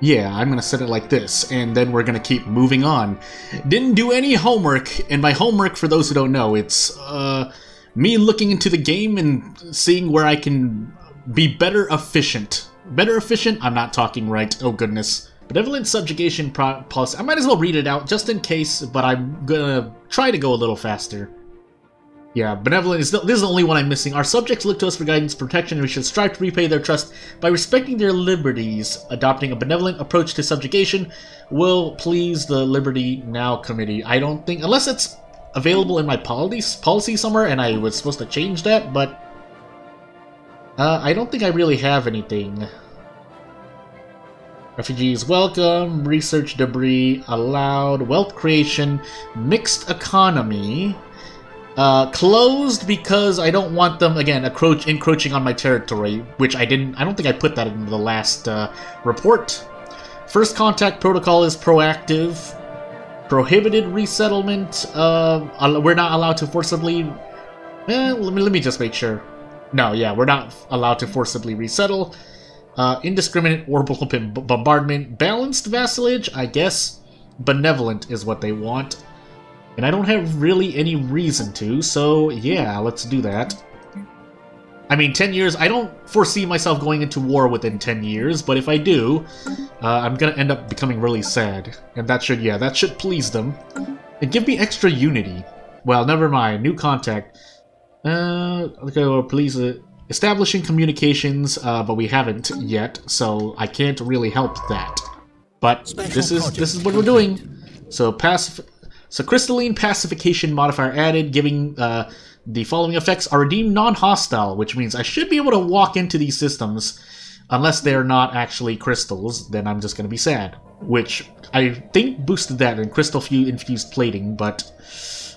Yeah, I'm gonna set it like this, and then we're gonna keep moving on. Didn't do any homework, and by homework, for those who don't know, it's me looking into the game and seeing where I can be better efficient. Better efficient? I'm not talking right, oh goodness. Benevolent subjugation policy. I might as well read it out just in case, but I'm gonna try to go a little faster. Yeah, benevolent is this is the only one I'm missing. Our subjects look to us for guidance, protection, and we should strive to repay their trust by respecting their liberties. Adopting a benevolent approach to subjugation will please the Liberty Now Committee. I don't think, unless it's available in my policy somewhere, and I was supposed to change that, but I don't think I really have anything. Refugees welcome, research debris allowed, wealth creation, mixed economy. Closed because I don't want them, again, encroaching on my territory, which I don't think I put that in the last report. First contact protocol is proactive. Prohibited resettlement, we're not allowed to forcibly... let me just make sure. No, yeah, we're not allowed to forcibly resettle. Indiscriminate orbital bombardment. Balanced vassalage, I guess. Benevolent is what they want. And I don't have really any reason to, so yeah, let's do that. I mean, 10 years, I don't foresee myself going into war within 10 years, but if I do, I'm gonna end up becoming really sad. And that should please them. And give me extra unity. Well, never mind, new contact. Okay, well, please, establishing communications, but we haven't yet, so I can't really help that. But this is what we're doing. So crystalline pacification modifier added, giving the following effects are deemed non-hostile, which means I should be able to walk into these systems unless they're not actually crystals, then I'm just going to be sad. Which I think boosted that in crystal infused plating, but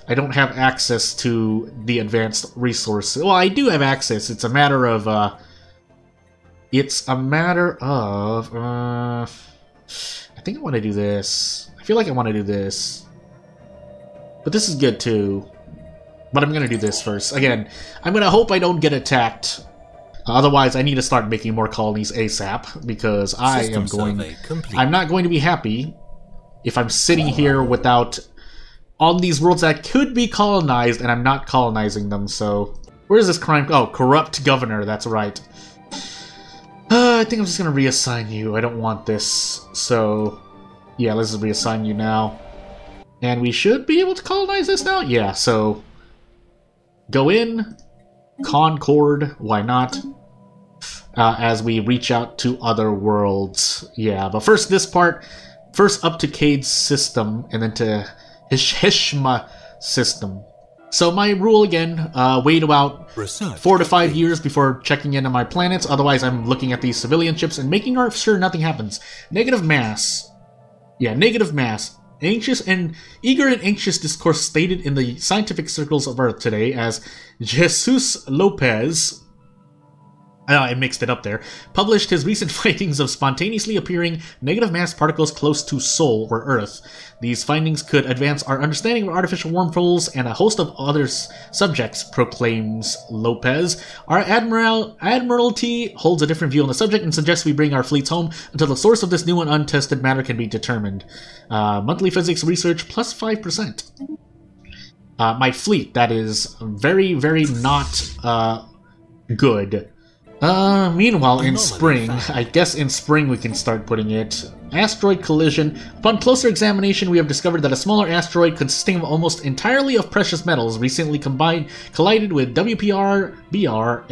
I don't have access to the advanced resources. Well, I do have access, it's a matter of, I think I want to do this. I feel like I want to do this. But this is good too. But I'm gonna do this first. Again, I'm gonna hope I don't get attacked. Otherwise, I need to start making more colonies ASAP, because I'm not going to be happy if I'm sitting here without on these worlds that could be colonized, and I'm not colonizing them, so... Where is this crime? Oh, corrupt governor, that's right. I think I'm just gonna reassign you. I don't want this, so... Yeah, let's just reassign you now. And we should be able to colonize this now? Yeah, so... Go in. Concord. Why not? As we reach out to other worlds. Yeah, but first this part. First up to Cade's system, and then to Hishma system. So my rule again, wait about 4 to 5 years before checking into my planets. Otherwise I'm looking at these civilian ships and making sure nothing happens. Negative mass. Yeah, negative mass. Anxious and eager and anxious discourse stated in the scientific circles of Earth today as Jesus Lopez, I mixed it up there, published his recent findings of spontaneously appearing negative mass particles close to Sol, or Earth. These findings could advance our understanding of artificial wormholes and a host of other subjects, proclaims Lopez. Our Admiralty holds a different view on the subject and suggests we bring our fleets home until the source of this new and untested matter can be determined. Monthly physics research plus 5%. My fleet, that is very, very not good. Meanwhile, in spring, I guess in spring we can start putting it. Asteroid collision. Upon closer examination, we have discovered that a smaller asteroid consisting of almost entirely of precious metals recently collided with WPR-BRF,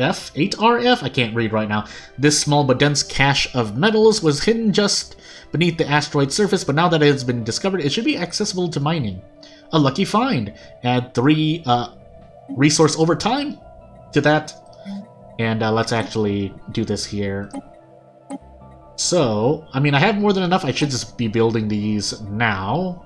8RF? I can't read right now. This small but dense cache of metals was hidden just beneath the asteroid's surface, but now that it has been discovered, it should be accessible to mining. A lucky find. Add 3 resource over time to that. And let's actually do this here. So, I mean, I have more than enough. I should just be building these now.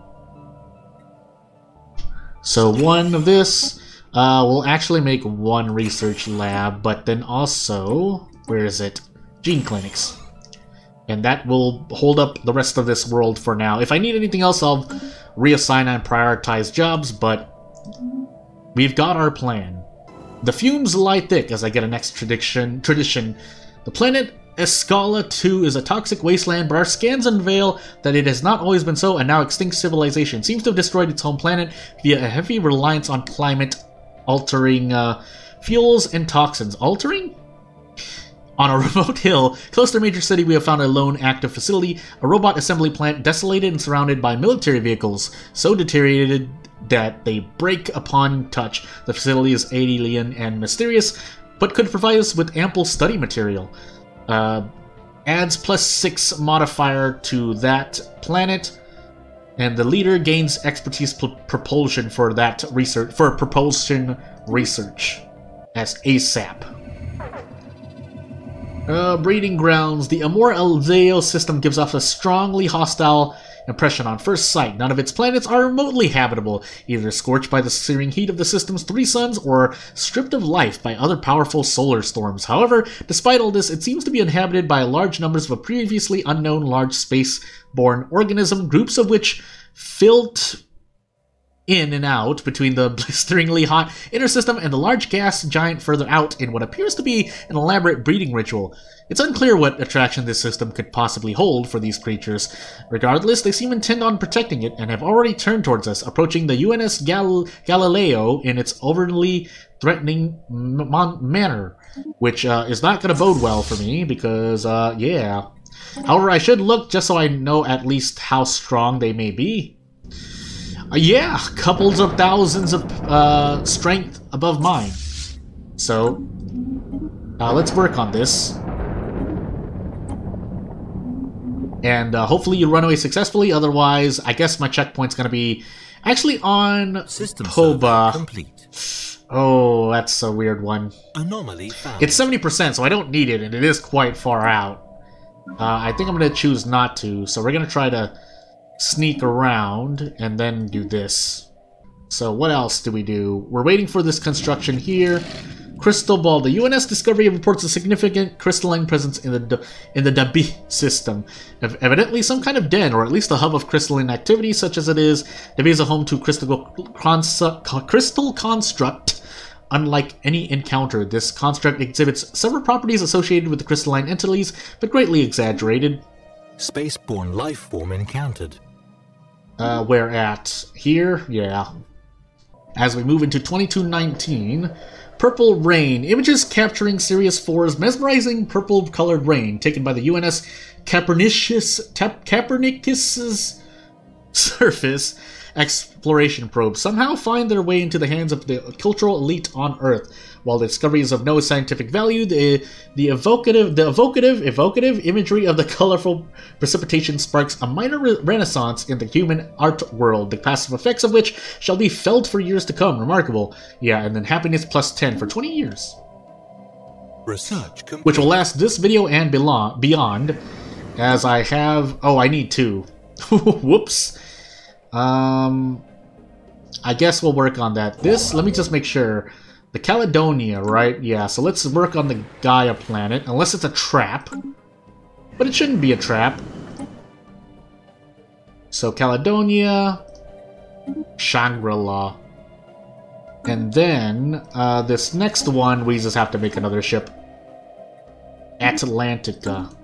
So one of this, we'll actually make 1 research lab, but then also, where is it? Gene clinics. And that will hold up the rest of this world for now. If I need anything else, I'll reassign and prioritize jobs, but we've got our plan. The fumes lie thick as I get a next tradition. The planet Escala 2 is a toxic wasteland, but our scans unveil that it has not always been so, and now extinct civilization seems to have destroyed its home planet via a heavy reliance on climate-altering fuels and toxins. Altering? On a remote hill, close to a major city, we have found a lone active facility, a robot assembly plant desolated and surrounded by military vehicles, so deteriorated that they break upon touch. The facility is alien and mysterious, but could provide us with ample study material. Adds +6 modifier to that planet, and the leader gains expertise propulsion for that research, for propulsion research as ASAP. Breeding grounds. The Amor Elzeo system gives off a strongly hostile impression on first sight. None of its planets are remotely habitable, either scorched by the searing heat of the system's 3 suns or stripped of life by other powerful solar storms. However, despite all this, it seems to be inhabited by large numbers of a previously unknown large space-borne organism, groups of which filter in and out between the blisteringly hot inner system and the large gas giant further out in what appears to be an elaborate breeding ritual. It's unclear what attraction this system could possibly hold for these creatures. Regardless, they seem intent on protecting it and have already turned towards us, approaching the UNS Galileo in its overly threatening manner, which is not going to bode well for me because, yeah. However, I should look just so I know at least how strong they may be. Yeah, couples of thousands of strength above mine. So, let's work on this. And hopefully you run away successfully, otherwise I guess my checkpoint's gonna be actually on System Poba. Complete. Oh, that's a weird one. Anomaly found. It's 70%, so I don't need it, and it is quite far out. I think I'm gonna choose not to, so we're gonna try to sneak around and then do this. So what else do we do? We're waiting for this construction here. Crystal ball. The UNS Discovery reports a significant crystalline presence in the Dabi system. Evidently some kind of den, or at least a hub of crystalline activity, such as it is. Dabi is a home to crystal construct. Unlike any encounter, this construct exhibits several properties associated with the crystalline entities, but greatly exaggerated. Spaceborne life form encountered. Where at? Here? Yeah. As we move into 2219, Purple Rain. Images capturing Sirius 4's mesmerizing purple-colored rain, taken by the UNS Copernicus's surface exploration probe, somehow find their way into the hands of the cultural elite on Earth. While the discovery is of no scientific value, the evocative imagery of the colorful precipitation sparks a minor renaissance in the human art world, the passive effects of which shall be felt for years to come. Remarkable. Yeah, and then happiness +10 for 20 years. Research complete. Which will last this video and beyond, as I have... Oh, I need 2. Whoops. I guess we'll work on that. This, let me just make sure. The Caledonia, right? Yeah, so let's work on the Gaia planet, unless it's a trap. But it shouldn't be a trap. So Caledonia, Shangri-La. And then, this next one, we just have to make another ship. Atlantica.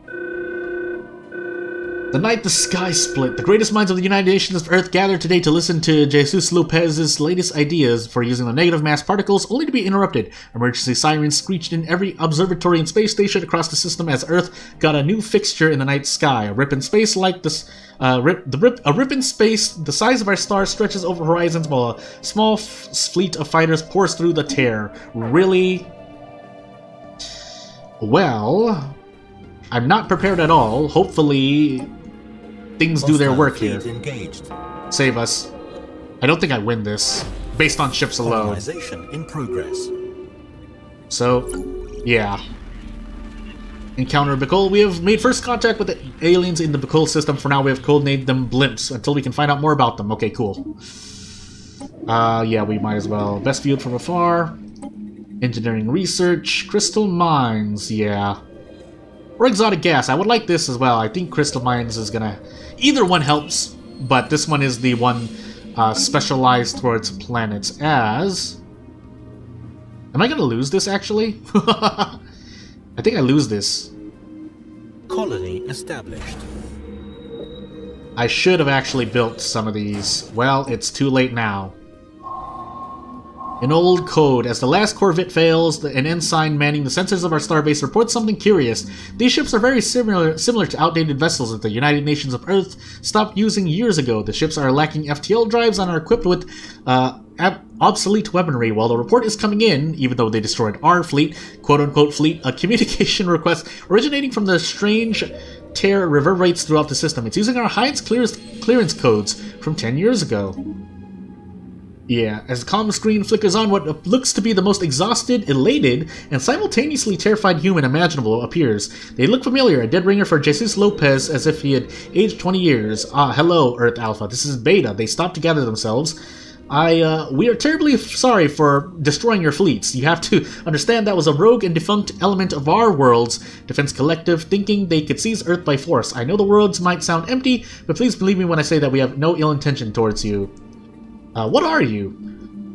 The night the sky split, the greatest minds of the United Nations of Earth gathered today to listen to Jesus Lopez's latest ideas for using the negative mass particles, only to be interrupted. Emergency sirens screeched in every observatory and space station across the system as Earth got a new fixture in the night sky. A rip in space like this, a rip in space the size of our star stretches over horizons while a small fleet of fighters pours through the tear. Really? Well, I'm not prepared at all. Hopefully things do their work here. Engaged. Save us. I don't think I win this, based on ships alone. Colonization in progress. So, yeah. Encounter Bacol. We have made first contact with the aliens in the Bacol system. For now, we have codenamed them blimps, until we can find out more about them. Okay, cool. Yeah, we might as well. Best viewed from afar. Engineering research. Crystal mines, yeah. Or exotic gas. I would like this as well. I think crystal mines is gonna... Either one helps, but this one is the one specialized towards planets as... Am I gonna lose this, actually? I think I lose this. Colony established. I should have actually built some of these. Well, it's too late now. In old code, as the last corvette fails, an ensign manning the sensors of our starbase reports something curious. These ships are very similar to outdated vessels that the United Nations of Earth stopped using years ago. The ships are lacking FTL drives and are equipped with obsolete weaponry. While the report is coming in, even though they destroyed our fleet, quote-unquote fleet, a communication request originating from the strange tear reverberates throughout the system. It's using our highest clearance codes from 10 years ago. Yeah, as the comm screen flickers on, what looks to be the most exhausted, elated, and simultaneously terrified human imaginable appears. They look familiar, a dead ringer for Jesus Lopez, as if he had aged 20 years. Ah, hello, Earth Alpha. This is Beta. They stopped to gather themselves. We are terribly sorry for destroying your fleets. You have to understand that was a rogue and defunct element of our world's defense collective, thinking they could seize Earth by force. I know the worlds might sound empty, but please believe me when I say that we have no ill intention towards you. What are you?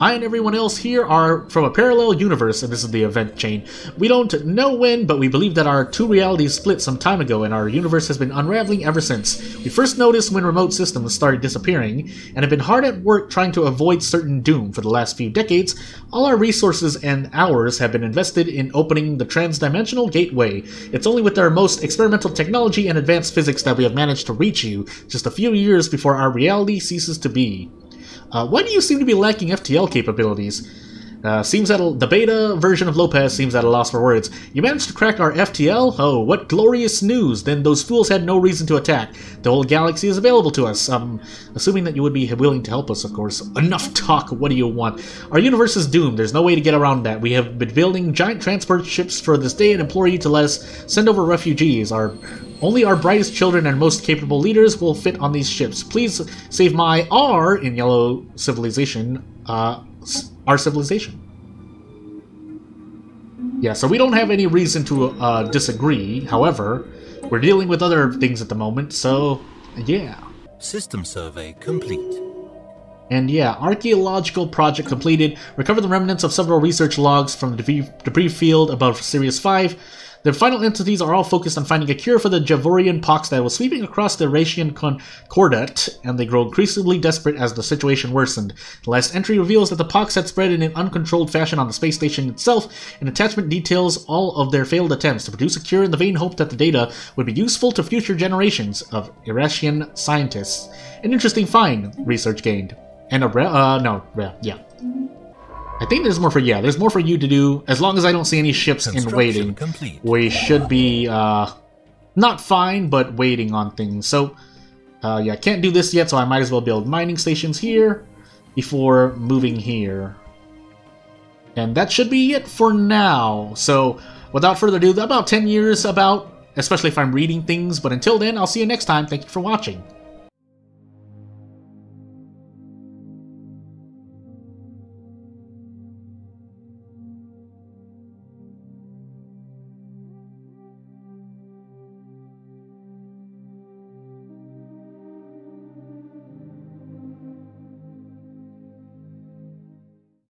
I and everyone else here are from a parallel universe, and this is the event chain. We don't know when, but we believe that our two realities split some time ago, and our universe has been unraveling ever since. We first noticed when remote systems started disappearing, and have been hard at work trying to avoid certain doom. For the last few decades, all our resources and hours have been invested in opening the transdimensional gateway. It's only with our most experimental technology and advanced physics that we have managed to reach you, just a few years before our reality ceases to be. Why do you seem to be lacking FTL capabilities? Seems that the beta version of Lopez seems at a loss for words. You managed to crack our FTL? Oh, what glorious news! Then those fools had no reason to attack. The whole galaxy is available to us. Assuming that you would be willing to help us, of course. Enough talk, what do you want? Our universe is doomed, there's no way to get around that. We have been building giant transport ships for this day and implore you to let us send over refugees. Only our brightest children and most capable leaders will fit on these ships. Please save my R in yellow civilization, our civilization. Yeah, so we don't have any reason to disagree. However, we're dealing with other things at the moment, so yeah. System survey complete. And yeah, archaeological project completed. Recover the remnants of several research logs from the debris field above Sirius 5. The final entities are all focused on finding a cure for the Javorian pox that was sweeping across the Ratian Concordat, and they grow increasingly desperate as the situation worsened. The last entry reveals that the pox had spread in an uncontrolled fashion on the space station itself, and attachment details all of their failed attempts to produce a cure in the vain hope that the data would be useful to future generations of Irasian scientists. An interesting find, research gained. And yeah. I think there's more for, there's more for you to do. As long as I don't see any ships in waiting, complete. We should be, not fine, but waiting on things. So, yeah, I can't do this yet, so I might as well build mining stations here before moving here. And that should be it for now. So, without further ado, about 10 years especially if I'm reading things. But until then, I'll see you next time. Thank you for watching.